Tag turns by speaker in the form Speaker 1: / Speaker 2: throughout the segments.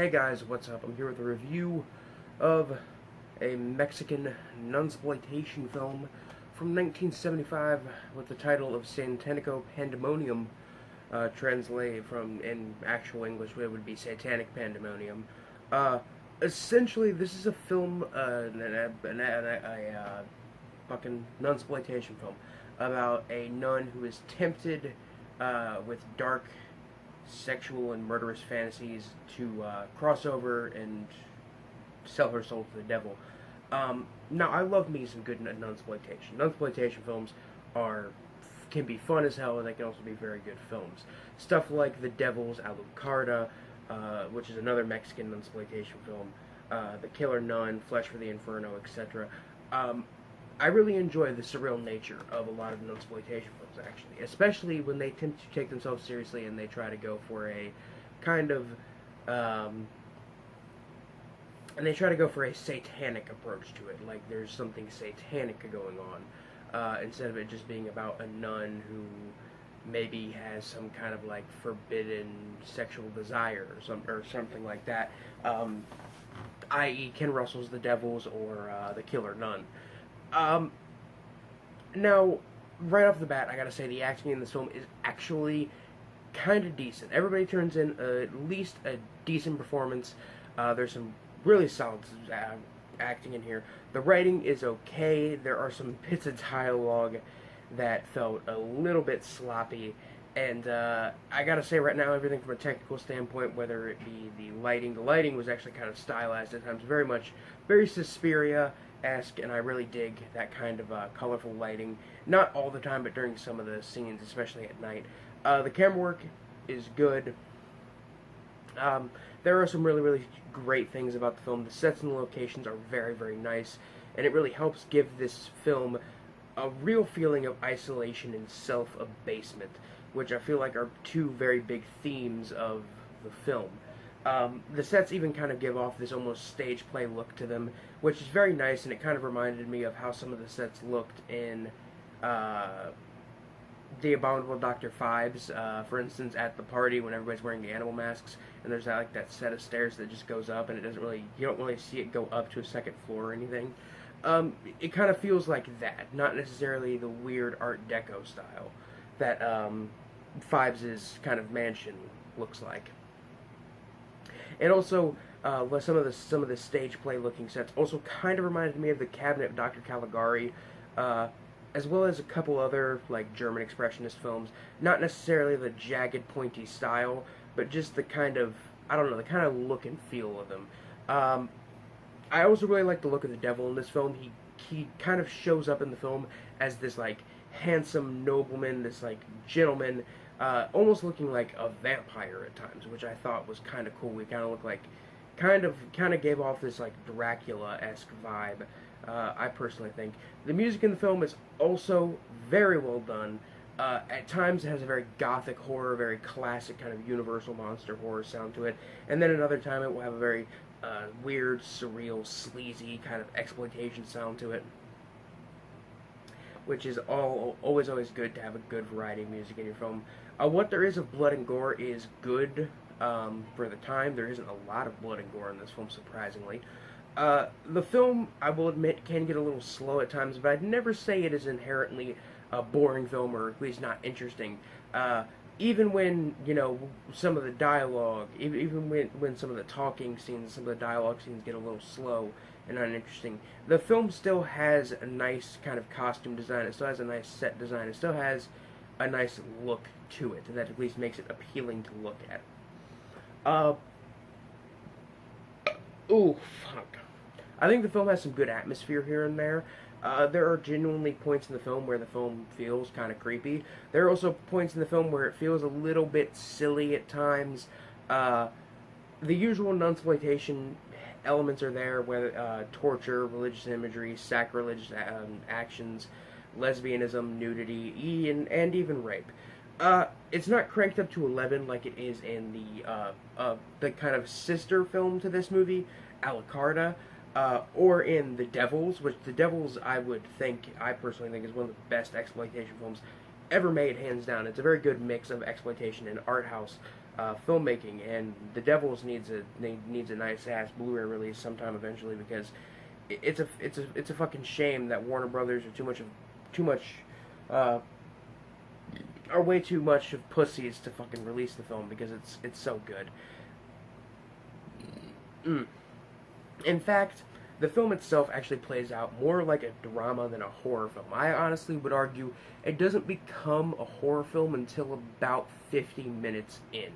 Speaker 1: Hey guys, what's up? I'm here with a review of a Mexican Nunsploitation film from 1975 with the title of Satánico Pandemonium. Translate from, in actual English, it would be Satanic Pandemonium. Uh, Essentially, this is a film, a fucking Nunsploitation film about a nun who is tempted with dark sexual and murderous fantasies to cross over and sell her soul to the devil. Now, I love me some good nunsploitation. Nunsploitation films can be fun as hell, and they can also be very good films. Stuff like The Devil's Alucarda, which is another Mexican nunsploitation film, The Killer Nun, Flesh for the Inferno, etc. I really enjoy the surreal nature of a lot of nunsploitation films, actually, especially when they tend to take themselves seriously and they try to go for a kind of and they try to go for a satanic approach to it, like there's something satanic going on, instead of it just being about a nun who maybe has some kind of like forbidden sexual desire or something like that, i.e. Ken Russell's The Devils or The Killer Nun. Now, right off the bat, I gotta say the acting in this film is actually kind of decent. Everybody turns in at least a decent performance. There's some really solid acting in here. The writing is okay. There are some bits of dialogue that felt a little bit sloppy. And I gotta say right now, everything from a technical standpoint, whether it be the lighting was actually kind of stylized at times, very Suspiria-esque, and I really dig that kind of colorful lighting. Not all the time, but during some of the scenes, especially at night. The camera work is good. There are some really great things about the film. The sets and the locations are very nice, and it really helps give this film a real feeling of isolation and self-abasement, which I feel like are two very big themes of the film. The sets even kind of give off this almost stage play look to them, which is very nice, and it kind of reminded me of how some of the sets looked in The Abominable Dr. Phibes, for instance, at the party when everybody's wearing the animal masks, and there's that set of stairs that just goes up, and you don't really see it go up to a second floor or anything. It kind of feels like that, not necessarily the weird Art Deco style that Phibes' kind of mansion looks like. And also, some of the stage play looking sets also kind of reminded me of the Cabinet of Dr. Caligari, as well as a couple other like German expressionist films. Not necessarily the jagged, pointy style, but just the kind of, I don't know, the kind of look and feel of them. I also really like the look of the devil in this film. He kind of shows up in the film as this like handsome nobleman, this like gentleman, almost looking like a vampire at times, which I thought was kind of cool. He kind of looked like, kind of gave off this like Dracula-esque vibe. I personally think the music in the film is also very well done. At times it has a very gothic horror, very classic kind of Universal monster horror sound to it, and then another time it will have a very weird, surreal, sleazy kind of exploitation sound to it, which is always good to have a good variety of music in your film. What there is of blood and gore is good for the time. There isn't a lot of blood and gore in this film, surprisingly. The film, I will admit, can get a little slow at times, but I'd never say it is inherently a boring film, or at least not interesting. Even when, you know, some of the dialogue, even when some of the talking scenes, some of the dialogue scenes get a little slow and uninteresting, the film still has a nice kind of costume design, it still has a nice set design, it still has a nice look to it, that at least makes it appealing to look at. Ooh, fuck. I think the film has some good atmosphere here and there. There are genuinely points in the film where the film feels kind of creepy. There are also points in the film where it feels a little bit silly at times. The usual nunsploitation elements are there, whether torture, religious imagery, sacrilegious actions, lesbianism, nudity, and even rape. It's not cranked up to 11 like it is in the kind of sister film to this movie, Alucarda, or in The Devils, which The Devils I personally think is one of the best exploitation films ever made, hands down. It's a very good mix of exploitation and art house filmmaking, and The Devils needs a nice ass Blu-ray release sometime eventually, because it's a fucking shame that Warner Brothers are too much are way too much of pussies to fucking release the film, because it's so good. In fact, the film itself actually plays out more like a drama than a horror film. I honestly would argue it doesn't become a horror film until about 50 minutes in.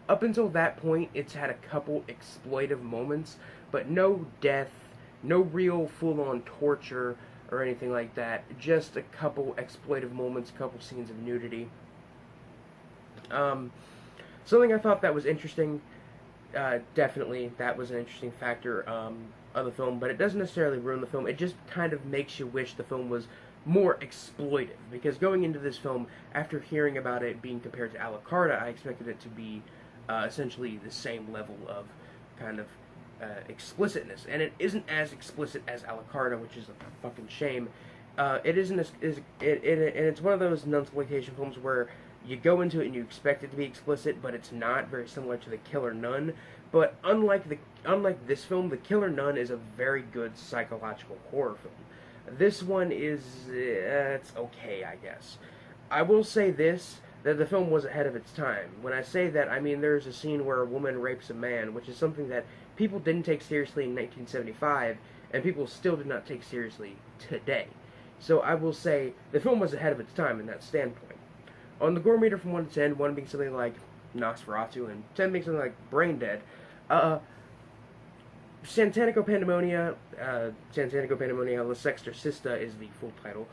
Speaker 1: Up until that point, it's had a couple exploitive moments, but no death, no real full-on torture or anything like that. Just a couple exploitive moments, a couple scenes of nudity. Something I thought that was interesting, definitely that was an interesting factor of the film, but it doesn't necessarily ruin the film. It just kind of makes you wish the film was more exploitive, because going into this film, after hearing about it being compared to a la carte, I expected it to be essentially the same level of kind of explicitness, and it isn't as explicit as a la carte, which is a fucking shame. It isn't and it's one of those nunsploitation films where you go into it and you expect it to be explicit, but it's not. Very similar to The Killer Nun, but unlike this film, The Killer Nun is a very good psychological horror film. This one is it's okay, I guess. I will say this, that the film was ahead of its time. When I say that, I mean there's a scene where a woman rapes a man, which is something that people didn't take seriously in 1975, and people still did not take seriously today. So I will say the film was ahead of its time in that standpoint. On the gore meter from 1 to 10, 1 being something like Nosferatu, and 10 being something like Brain Dead, Satánico Pandemonium, La Sexorcista is the full title,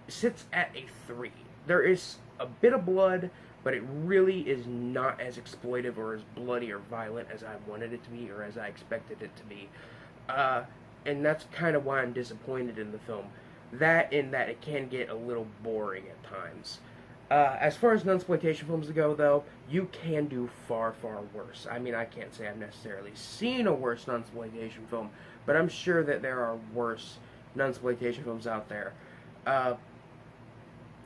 Speaker 1: sits at a 3. There is a bit of blood, but it really is not as exploitive or as bloody or violent as I wanted it to be, or as I expected it to be. And that's kind of why I'm disappointed in the film. That, in that it can get a little boring at times. As far as nunsploitation films go, though, you can do far, far worse. I mean, I can't say I've necessarily seen a worse nunsploitation film, but I'm sure that there are worse nunsploitation films out there.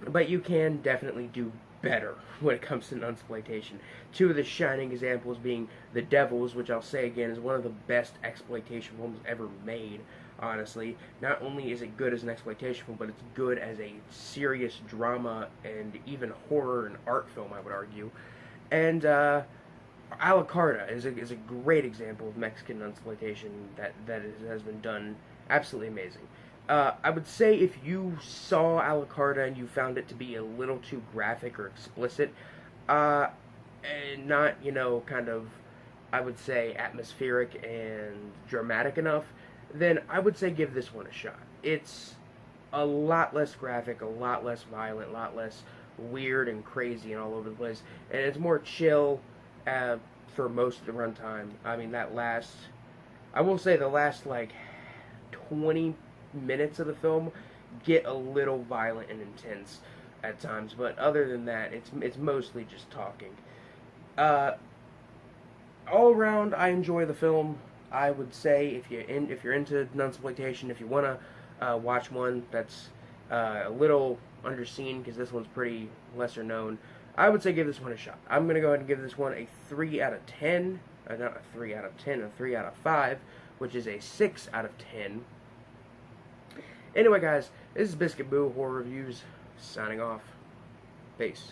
Speaker 1: But you can definitely do better when it comes to nunsploitation. Two of the shining examples being The Devils, which I'll say again is one of the best exploitation films ever made, honestly. Not only is it good as an exploitation film, but it's good as a serious drama and even horror and art film, I would argue. And a la carte is a great example of Mexican nunsploitation that has been done absolutely amazing. I would say if you saw a la carte and you found it to be a little too graphic or explicit, and not, kind of, I would say, atmospheric and dramatic enough, then I would say give this one a shot. It's a lot less graphic, a lot less violent, a lot less weird and crazy and all over the place, and it's more chill for most of the runtime. I mean, I will say the last, 20 minutes of the film get a little violent and intense at times, but other than that, it's mostly just talking. All around, I enjoy the film. I would say if you're into nunsploitation, if you want to watch one that's a little underseen, because this one's pretty lesser known, I would say give this one a shot. I'm going to go ahead and give this one a 3 out of 10. Not a 3 out of 10, a 3 out of 5, which is a 6 out of 10. Anyway, guys, this is Biscuit Boo Horror Reviews, signing off. Peace.